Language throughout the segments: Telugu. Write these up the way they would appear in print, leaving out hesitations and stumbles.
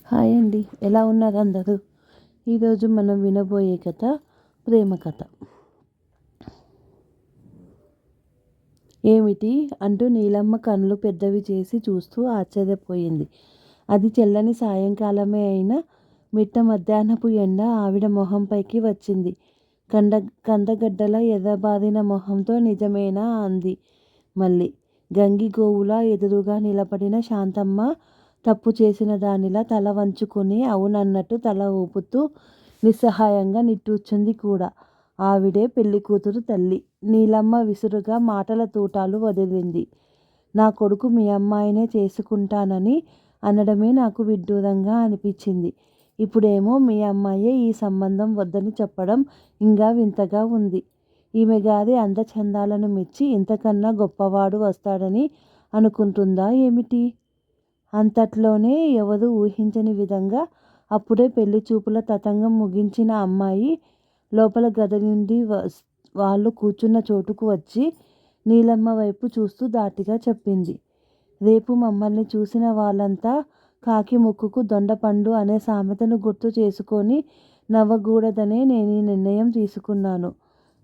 హాయ్ అండి, ఎలా ఉన్నారు అందరూ? ఈరోజు మనం వినబోయే కథ ప్రేమ కథ. ఏమిటి అంటూ నీలమ్మ కళ్ళు పెద్దవి చేసి చూస్తూ ఆశ్చర్యపోయింది. అది చల్లని సాయంకాలమే అయినా మిట్ట మధ్యాహ్నపు ఎండ ఆవిడ మొహంపైకి వచ్చింది. కందగడ్డల ఎర్రబారిన మొహంతో నిజమేనా అంది. మళ్ళీ గంగిగోవులా ఎదురుగా నిలబడిన శాంతమ్మ తప్పు చేసిన దానిలా తల వంచుకుని అవునన్నట్టు తల ఊపుతూ నిస్సహాయంగా నిట్టూర్చింది కూడా. ఆవిడే పెళ్ళికూతురు తల్లి. నీలమ్మ విసురుగా మాటల తూటాలు వదిలింది. నా కొడుకు మీ అమ్మాయినే చేసుకుంటానని అనడమే నాకు విడ్డూరంగా అనిపించింది. ఇప్పుడేమో మీ అమ్మాయే ఈ సంబంధం వద్దని చెప్పడం ఇంకా వింతగా ఉంది. ఈమె గారి అందచందాలను మెచ్చి ఇంతకన్నా గొప్పవాడు వస్తాడని అనుకుంటుందా ఏమిటి? అంతట్లోనే ఎవరూ ఊహించని విధంగా అప్పుడే పెళ్లి చూపుల తతంగం ముగించిన అమ్మాయి లోపల గది నుండి వాళ్ళు కూర్చున్న చోటుకు వచ్చి నీలమ్మ వైపు చూస్తూ ధాటిగా చెప్పింది. రేపు మమ్మల్ని చూసిన వాళ్ళంతా కాకి ముక్కుకు దొండపండు అనే సామెతను గుర్తు చేసుకొని నవ్వకూడదనే నేను ఈ నిర్ణయం తీసుకున్నాను.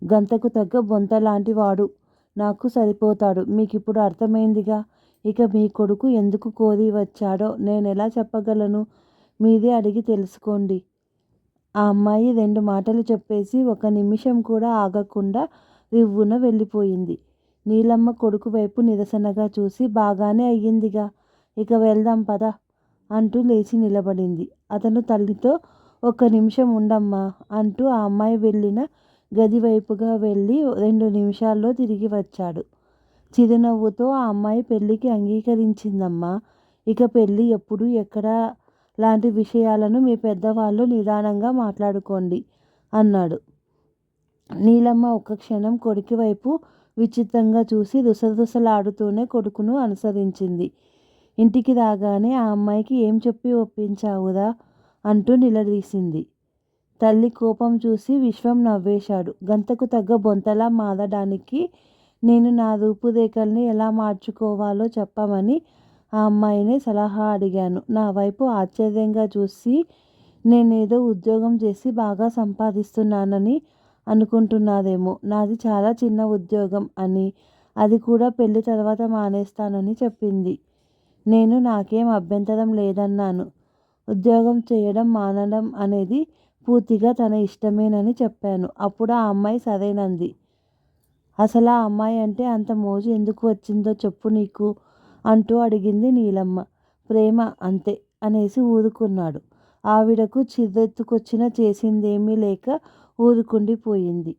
గంతకు తగ్గ బొంతలాంటి వాడు నాకు సరిపోతాడు. మీకిప్పుడు అర్థమైందిగా. ఇక మీ కొడుకు ఎందుకు కోరి వచ్చాడో నేనెలా చెప్పగలను? మీరే అడిగి తెలుసుకోండి. ఆ అమ్మాయి 2 మాటలు చెప్పేసి 1 నిమిషం కూడా ఆగకుండా రివ్వున వెళ్ళిపోయింది. నీలమ్మ కొడుకు వైపు నిరసనగా చూసి బాగానే అయ్యిందిగా, ఇక వెళ్దాం పద అంటూ లేచి నిలబడింది. అతను తల్లితో 1 నిమిషం ఉండమ్మా అంటూ ఆ అమ్మాయి వెళ్ళిన గది వైపుగా వెళ్ళి 2 నిమిషాల్లో తిరిగి వచ్చాడు. చిరునవ్వుతో ఆ అమ్మాయి పెళ్ళికి అంగీకరించిందమ్మా. ఇక పెళ్ళి ఎప్పుడు, ఎక్కడ లాంటి విషయాలను మీ పెద్దవాళ్ళు నిదానంగా మాట్లాడుకోండి అన్నాడు. నీలమ్మ ఒక్క క్షణం కొడుకు వైపు విచిత్రంగా చూసి రుసరుసలాడుతూనే కొడుకును అనుసరించింది. ఇంటికి రాగానే ఆ అమ్మాయికి ఏం చెప్పి ఒప్పించావురా అంటూ నిలదీసింది. తల్లి కోపం చూసి విశ్వం నవ్వేశాడు. గంతకు తగ్గ బొంతలా మారడానికి నేను నా రూపురేఖల్ని ఎలా మార్చుకోవాలో చెప్పమని ఆ అమ్మాయినే సలహా అడిగాను. నా వైపు ఆశ్చర్యంగా చూసి నేనేదో ఉద్యోగం చేసి బాగా సంపాదిస్తున్నానని అనుకుంటున్నారేమో. నాది చాలా చిన్న ఉద్యోగం అని, అది కూడా పెళ్లి తర్వాత మానేస్తానని చెప్పింది. నేను నాకేం అభ్యంతరం లేదన్నాను. ఉద్యోగం చేయడం మానడం అనేది పూర్తిగా తన ఇష్టమేనని చెప్పాను. అప్పుడు ఆ అమ్మాయి సరేనంది. అసలా అమ్మాయి అంటే అంత మోజు ఎందుకు వచ్చిందో చెప్పు నీకు అంటూ అడిగింది నీలమ్మ. ప్రేమ అంతే అనేసి ఊరుకున్నాడు. ఆవిడకు చిర్రెత్తుకొచ్చిన చేసిందేమీ లేక ఊరుకుండిపోయింది.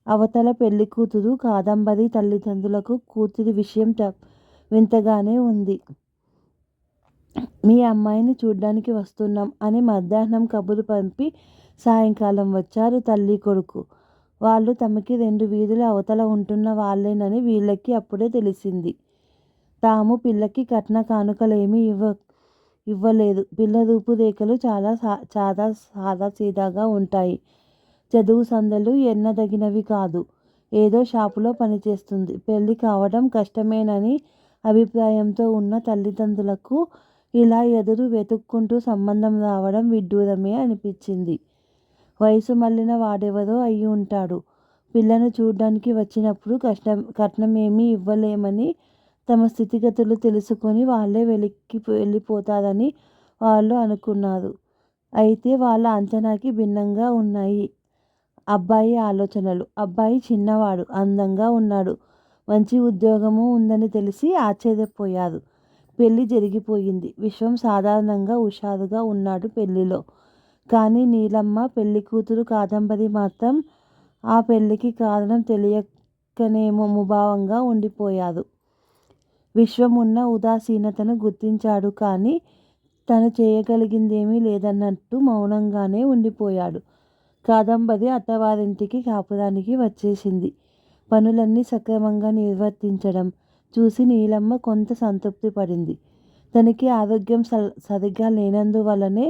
అవతల పెళ్ళికూతురు కాదంబరి తల్లిదండ్రులకు కూతురి విషయం వింతగానే ఉంది. మీ అమ్మాయిని చూడ్డానికి వస్తున్నాం అని మధ్యాహ్నం కబురు పంపి సాయంకాలం వచ్చారు తల్లి కొడుకు. వాళ్ళు తమకి 2 వీధుల అవతల ఉంటున్న వాళ్ళేనని వీళ్ళకి అప్పుడే తెలిసింది. తాము పిల్లకి కట్న కానుకలేమీ ఇవ్వలేదు. పిల్ల రూపురేఖలు చాలా సాదాసీదాగా ఉంటాయి. చదువు సంధ్యలు ఎన్నదగినవి కాదు. ఏదో షాపులో పనిచేస్తుంది. పెళ్లి కావడం కష్టమేనని అభిప్రాయంతో ఉన్న తల్లిదండ్రులకు ఇలా ఎదురు వెతుక్కుంటూ సంబంధం రావడం విడ్డూరమే అనిపించింది. వయసు మళ్ళిన వాడెవరో అయి ఉంటాడు. పిల్లను చూడ్డానికి వచ్చినప్పుడు కట్నమేమీ ఇవ్వలేమని, తమ స్థితిగతులు తెలుసుకొని వాళ్ళే వెళ్ళిపోతారని వాళ్ళు అనుకున్నారు. అయితే వాళ్ళ అంచనాకి భిన్నంగా ఉన్నాయి అబ్బాయి ఆలోచనలు. అబ్బాయి చిన్నవాడు, అందంగా ఉన్నాడు, మంచి ఉద్యోగమూ ఉందని తెలిసి ఆశ్చర్యపోయారు. పెళ్లి జరిగిపోయింది. విశ్వం సాధారణంగా హుషారుగా ఉన్నాడు పెళ్లిలో. కానీ నీలమ్మ పెళ్ళికూతురు కాదంబరి మాత్రం ఆ పెళ్ళికి కారణం తెలియకనేమో ముభావంగా ఉండిపోయారు. విశ్వం ఉన్న ఉదాసీనతను గుర్తించాడు కానీ తను చేయగలిగిందేమీ లేదన్నట్టు మౌనంగానే ఉండిపోయాడు. కాదంబరి అత్తవారింటికి కాపురానికి వచ్చేసింది. పనులన్నీ సక్రమంగా నిర్వర్తించడం చూసి నీలమ్మ కొంత సంతృప్తి పడింది. తనకి ఆరోగ్యం సరిగ్గా లేనందువల్లనే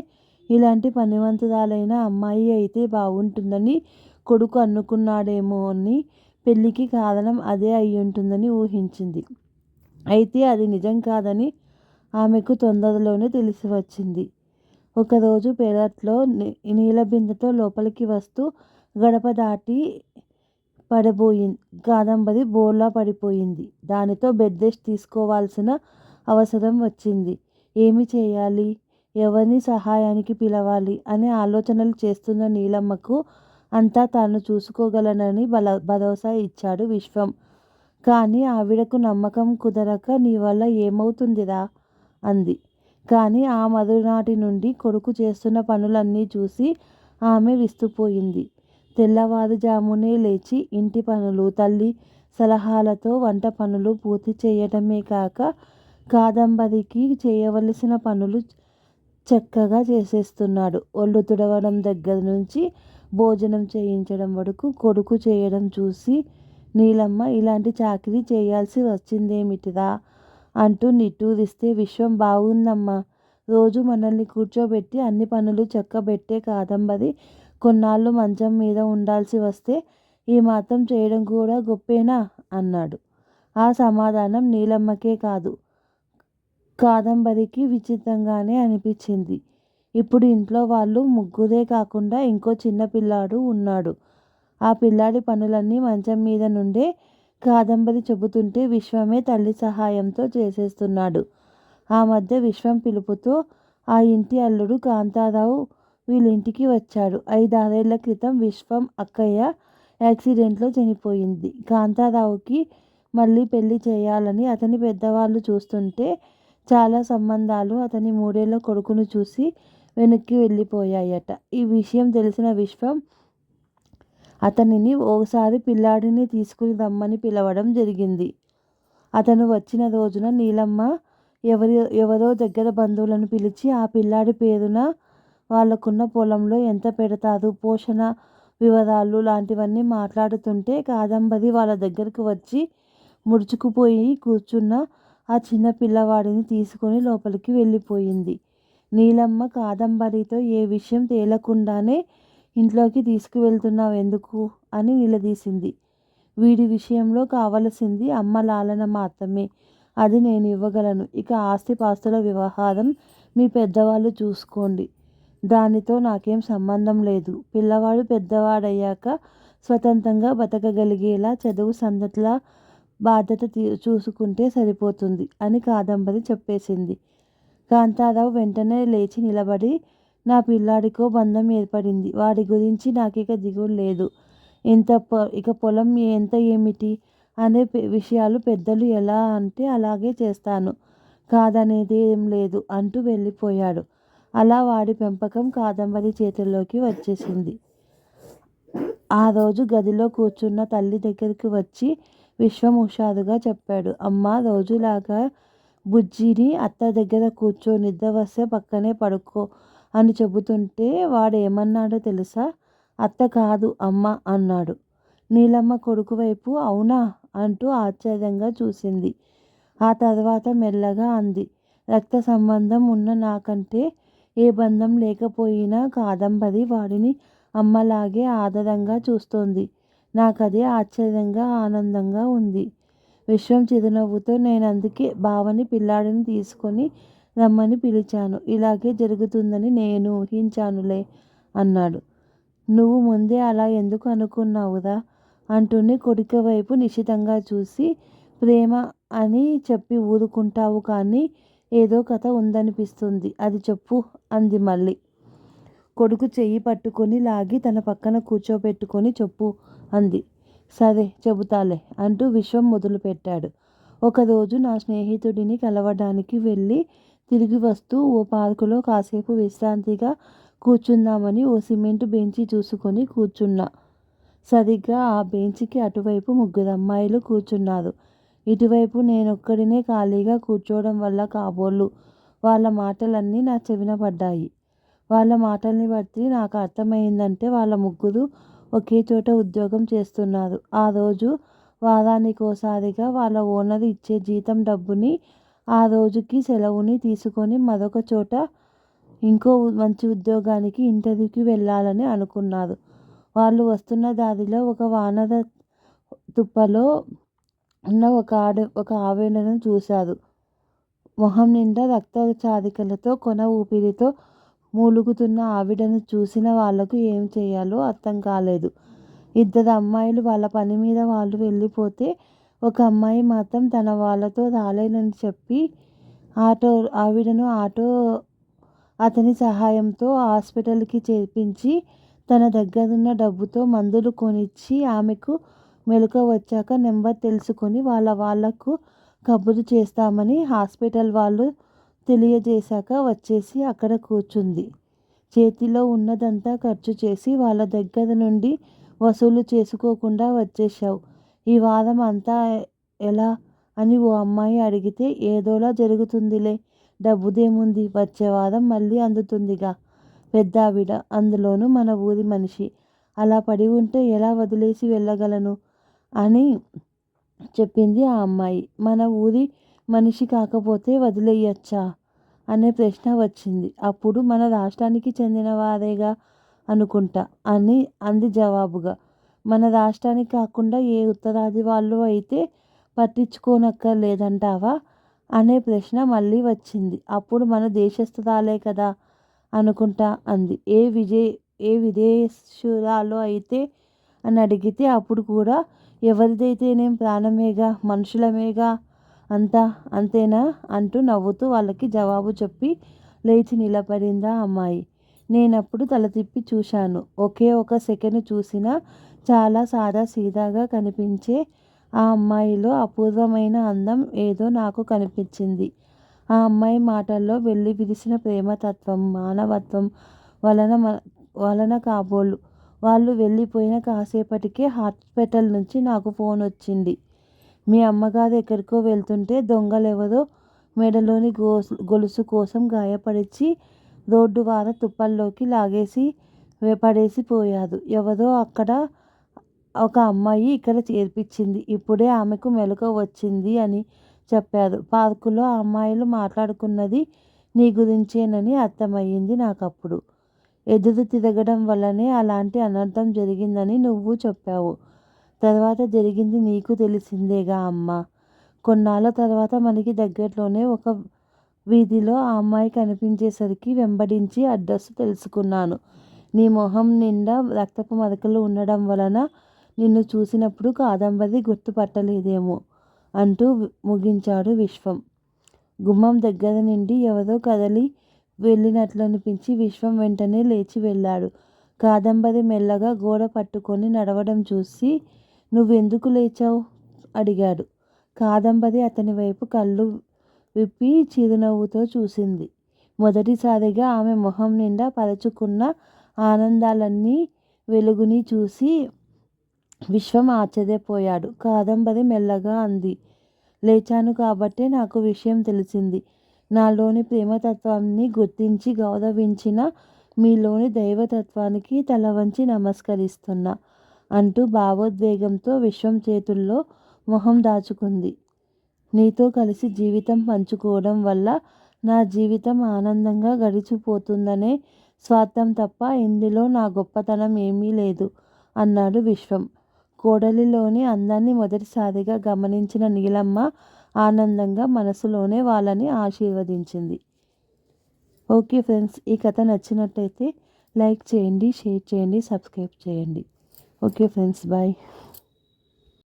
ఇలాంటి పనివంతురాలైన అమ్మాయి అయితే బాగుంటుందని కొడుకు అనుకున్నాడేమో అని, పెళ్ళికి కారణం అదే అయ్యుంటుందని ఊహించింది. అయితే అది నిజం కాదని ఆమెకు తొందరలోనే తెలిసి వచ్చింది. ఒకరోజు పెరట్లో నీళ్ళ బిందెతో లోపలికి వస్తూ గడప దాటి పడబోయింది. కాదంబరి బోర్లా పడిపోయింది. దానితో బెడ్ రెస్ట్ తీసుకోవాల్సిన అవసరం వచ్చింది. ఏమి చేయాలి? ఎవరిని సహాయానికి పిలవాలి అనే ఆలోచనలు చేస్తున్న నీలమ్మకు అంతా తాను చూసుకోగలనని భరోసా ఇచ్చాడు విశ్వం. కానీ ఆవిడకు నమ్మకం కుదరక నీ వల్ల ఏమవుతుందిరా అంది. కానీ ఆ మరునాటి నుండి కొడుకు చేస్తున్న పనులన్నీ చూసి ఆమె విస్తుపోయింది. తెల్లవారుజామునే లేచి ఇంటి పనులు, తల్లి సలహాలతో వంట పనులు పూర్తి చేయటమే కాక కాదంబరికి చేయవలసిన పనులు చక్కగా చేసేస్తున్నాడు. ఒళ్ళు తుడవడం దగ్గర నుంచి భోజనం చేయించడం వరకు కొడుకు చేయడం చూసి నీలమ్మ ఇలాంటి చాకిరీ చేయాల్సి వచ్చిందేమిటిరా అంటూ నిట్టూరిస్తే విశ్వం బాగుందమ్మా. రోజు మనల్ని కూర్చోబెట్టి అన్ని పనులు చక్కబెట్టే కాదంబరి కొన్నాళ్ళు మంచం మీద ఉండాల్సి వస్తే ఈ మాత్రం చేయడం కూడా గొప్పేనా అన్నాడు. ఆ సమాధానం నీలమ్మకే కాదు కాదంబరికి విచిత్రంగానే అనిపించింది. ఇప్పుడు ఇంట్లో వాళ్ళు ముగ్గురే కాకుండా ఇంకో చిన్న పిల్లాడు ఉన్నాడు. ఆ పిల్లాడి పనులన్నీ మంచం మీద నుండే కాదంబరి చెబుతుంటే విశ్వమే తల్లి సహాయంతో చేసేస్తున్నాడు. ఆ మధ్య విశ్వం పిలుపుతో ఆ ఇంటి అల్లుడు కాంతారావు వీళ్ళింటికి వచ్చాడు. 5-6 ఏళ్ల క్రితం విశ్వం అక్కయ్య యాక్సిడెంట్లో చనిపోయింది. కాంతారావుకి మళ్ళీ పెళ్లి చేయాలని అతని పెద్దవాళ్ళు చూస్తుంటే చాలా సంబంధాలు అతని 3 ఏళ్ల కొడుకును చూసి వెనక్కి వెళ్ళిపోయాయట. ఈ విషయం తెలిసిన విశ్వం అతనిని ఓసారి పిల్లాడిని తీసుకుని రమ్మని పిలవడం జరిగింది. అతను వచ్చిన రోజున నీలమ్మ ఎవరో దగ్గర బంధువులను పిలిచి ఆ పిల్లాడి పేరున వాళ్ళకున్న పొలంలో ఎంత పెడతారు, పోషణ వివరాలు లాంటివన్నీ మాట్లాడుతుంటే కాదంబరి వాళ్ళ దగ్గరకు వచ్చి ముడుచుకుపోయి కూర్చున్న ఆ చిన్న పిల్లవాడిని తీసుకొని లోపలికి వెళ్ళిపోయింది. నీలమ్మ కాదంబరితో ఏ విషయం తేలకుండానే ఇంట్లోకి తీసుకువెళ్తున్నావెందుకు అని నిలదీసింది. వీడి విషయంలో కావలసింది అమ్మ లాలన మాత్రమే. అది నేను ఇవ్వగలను. ఇక ఆస్తిపాస్తుల వ్యవహారం మీ పెద్దవాళ్ళు చూసుకోండి. దానితో నాకేం సంబంధం లేదు. పిల్లవాడు పెద్దవాడయ్యాక స్వతంత్రంగా బతకగలిగేలా చదువు సంగట్ల బాధ్యత చూసుకుంటే సరిపోతుంది అని కాదంబరి చెప్పేసింది. కాంతారావు వెంటనే లేచి నిలబడి నా పిల్లాడికో బంధం ఏర్పడింది. వాడి గురించి నాకిక దిగులు లేదు. ఇక పొలం ఎంత ఏమిటి అనే విషయాలు పెద్దలు ఎలా అంటే అలాగే చేస్తాను. కాదనేదేం లేదు అంటూ వెళ్ళిపోయాడు. అలా వాడి పెంపకం కాదంబరి చేతుల్లోకి వచ్చేసింది. ఆ రోజు గదిలో కూర్చున్న తల్లి దగ్గరికి వచ్చి విశ్వం హుషారుగా చెప్పాడు. అమ్మా, రోజులాగా బుజ్జిని అత్త దగ్గర కూర్చో, నిద్ర వస్తే పక్కనే పడుకో అని చెబుతుంటే వాడేమన్నాడో తెలుసా? అత్త కాదు అమ్మ అన్నాడు. నీలమ్మ కొడుకు వైపు అవునా అంటూ ఆశ్చర్యంగా చూసింది. ఆ తర్వాత మెల్లగా అంది, రక్త సంబంధం ఉన్న నాకంటే ఏ బంధం లేకపోయినా కాదంబరి వాడిని అమ్మలాగే ఆదరంగా చూస్తోంది. నాకదే ఆశ్చర్యంగా ఆనందంగా ఉంది. విశ్వం చిరునవ్వుతో నేనందుకే బావని పిల్లాడిని తీసుకొని రమ్మని పిలిచాను. ఇలాగే జరుగుతుందని నేను ఊహించానులే అన్నాడు. నువ్వు ముందే అలా ఎందుకు అనుకున్నావురా అంటూనే కొడుకు వైపు నిశితంగా చూసి ప్రేమ అని చెప్పి ఊరుకుంటావు కానీ ఏదో కథ ఉందనిపిస్తుంది. అది చెప్పు అంది మళ్ళీ. కొడుకు చెయ్యి పట్టుకొని లాగి తన పక్కన కూర్చోబెట్టుకొని చెప్పు అంది. సరే చెబుతాలే అంటూ విశ్వం మొదలుపెట్టాడు. ఒకరోజు నా స్నేహితుడిని కలవడానికి వెళ్ళి తిరిగి వస్తూ ఓ పార్కులో కాసేపు విశ్రాంతిగా కూర్చుందామని ఓ సిమెంటు బెంచి చూసుకొని కూర్చున్నా. సరిగ్గా ఆ బెంచికి అటువైపు 3 అమ్మాయిలు కూర్చున్నారు. ఇటువైపు నేనొక్కడినే ఖాళీగా కూర్చోవడం వల్ల కాబోలు వాళ్ళ మాటలన్నీ నా చెవిన పడ్డాయి. వాళ్ళ మాటల్ని బట్టి నాకు అర్థమైందంటే వాళ్ళ ముగ్గురు ఒకే చోట ఉద్యోగం చేస్తున్నారు. ఆ రోజు వారానికోసారిగా వాళ్ళ ఓనర్ ఇచ్చే జీతం డబ్బుని, ఆ రోజుకి సెలవుని తీసుకొని మరొక చోట ఇంకో మంచి ఉద్యోగానికి ఇంటర్వ్యూకి వెళ్ళాలని అనుకున్నారు. వాళ్ళు వస్తున్న దారిలో ఒక వానర తుప్పలో ఉన్న ఒక ఆవేదనను చూశారు. మొహం నిండా రక్త చారికలతో కొన ఊపిరితో మూలుగుతున్న ఆవిడను చూసిన వాళ్లకు ఏం చేయాలో అర్థం కాలేదు. ఇద్దరు అమ్మాయిలు వాళ్ళ పని మీద వాళ్ళు వెళ్ళిపోతే ఒక అమ్మాయి మాత్రం తన వాళ్ళతో రాలేనని చెప్పి ఆవిడను అతని సహాయంతో హాస్పిటల్కి చేర్పించి తన దగ్గరున్న డబ్బుతో మందులు కొనిచ్చి ఆమెకు మెలకువ వచ్చాక నెంబర్ తెలుసుకొని వాళ్లకు కబురు చేస్తామని హాస్పిటల్ వాళ్ళు తెలియజేశాక వచ్చేసి అక్కడ కూర్చుంది. చేతిలో ఉన్నదంతా ఖర్చు చేసి వాళ్ళ దగ్గర నుండి వసూలు చేసుకోకుండా వచ్చేశావు. ఈ వారం అంతా ఎలా అని ఓ అమ్మాయి అడిగితే ఏదోలా జరుగుతుందిలే, డబ్బుదేముంది, వచ్చే వారం మళ్ళీ అందుతుందిగా పెద్దావిడ, అందులోనూ మన ఊరి మనిషి. అలా పడి ఉంటే ఎలా వదిలేసి వెళ్ళగలను అని చెప్పింది ఆ అమ్మాయి. మన ఊరి మనిషి కాకపోతే వదిలేయచ్చా అనే ప్రశ్న వచ్చింది. అప్పుడు మన రాష్ట్రానికి చెందినవారేగా అనుకుంటా అంది జవాబుగా. మన రాష్ట్రానికి కాకుండా ఏ ఉత్తరాది వాళ్ళు అయితే పట్టించుకోనక్కర్లేదంటావా అనే ప్రశ్న మళ్ళీ వచ్చింది. అప్పుడు మన దేశస్థురాలే కదా అనుకుంటా అంది. ఏ విదేశీయురాలో అయితే అని అడిగితే అప్పుడు కూడా ఎవరిదైతేనేం ప్రాణమేగా, మనుషులమేగా, అంతేనా అంటూ నవ్వుతూ వాళ్ళకి జవాబు చెప్పి లేచి నిలబడిందా అమ్మాయి. నేనప్పుడు తల తిప్పి చూశాను. ఒకే ఒక సెకను చూసినా చాలా సాదాసీదాగా కనిపించే ఆ అమ్మాయిలో అపూర్వమైన అందం ఏదో నాకు కనిపించింది. ఆ అమ్మాయి మాటల్లో వెల్లివిరిసిన ప్రేమతత్వం, మానవత్వం వలన కాబోలు వాళ్ళు వెళ్ళిపోయిన కాసేపటికే హాస్పిటల్ నుంచి నాకు ఫోన్ వచ్చింది. మీ అమ్మగారు ఎక్కడికో వెళ్తుంటే దొంగలెవరో మెడలోని గొలుసు కోసం గాయపరిచి రోడ్డువార తుప్పల్లోకి లాగేసి పడేసిపోయారు. ఎవరో అక్కడ ఒక అమ్మాయి ఇక్కడ చేర్పించింది. ఇప్పుడే ఆమెకు మెలకువ వచ్చింది అని చెప్పారు. పార్కులో ఆ అమ్మాయిలు మాట్లాడుకున్నది నీ గురించేనని అర్థమయ్యింది నాకప్పుడు. ఎదురు తిరగడం వల్లనే అలాంటి అనర్థం జరిగిందని నువ్వు చెప్పావు. తర్వాత జరిగింది నీకు తెలిసిందేగా అమ్మా. కొన్నాళ్ళ తర్వాత మనకి దగ్గరలోనే ఒక వీధిలో ఆ అమ్మాయి కనిపించేసరికి వెంబడించి అడ్రస్ తెలుసుకున్నాను. నీ మొహం నిండా రక్తపు మరకలు ఉండడం వలన నిన్ను చూసినప్పుడు కాదంబరి గుర్తుపట్టలేదేమో అంటూ ముగించాడు విశ్వం. గుమ్మం దగ్గర నుండి ఎవరో కదలి వెళ్ళినట్లనిపించి విశ్వం వెంటనే లేచి వెళ్ళాడు. కాదంబరి మెల్లగా గోడ పట్టుకొని నడవడం చూసి నువ్వెందుకు లేచావు అడిగాడు. కాదంబరి అతని వైపు కళ్ళు విప్పి చిరునవ్వుతో చూసింది. మొదటిసారిగా ఆమె మొహం నిండా పరచుకున్న ఆనందాలన్నీ వెలుగుని చూసి విశ్వం ఆశ్చర్యపోయాడు. కాదంబరి మెల్లగా అంది. లేచాను కాబట్టే నాకు విషయం తెలిసింది. నాలోని ప్రేమతత్వాన్ని గుర్తించి గౌరవించిన మీలోని దైవతత్వానికి తలవంచి నమస్కరిస్తున్నా అంటూ భావోద్వేగంతో విశ్వం చేతుల్లో మొహం దాచుకుంది. నీతో కలిసి జీవితం పంచుకోవడం వల్ల నా జీవితం ఆనందంగా గడిచిపోతుందనే స్వార్థం తప్ప ఇందులో నా గొప్పతనం ఏమీ లేదు అన్నాడు విశ్వం. కోడలిలోని అందాన్ని మొదటిసారిగా గమనించిన నీలమ్మ ఆనందంగా మనసులోనే వాళ్ళని ఆశీర్వదించింది. ఓకే ఫ్రెండ్స్, ఈ కథ నచ్చినట్టయితే లైక్ చేయండి, షేర్ చేయండి, సబ్స్క్రైబ్ చేయండి. Okay friends, bye.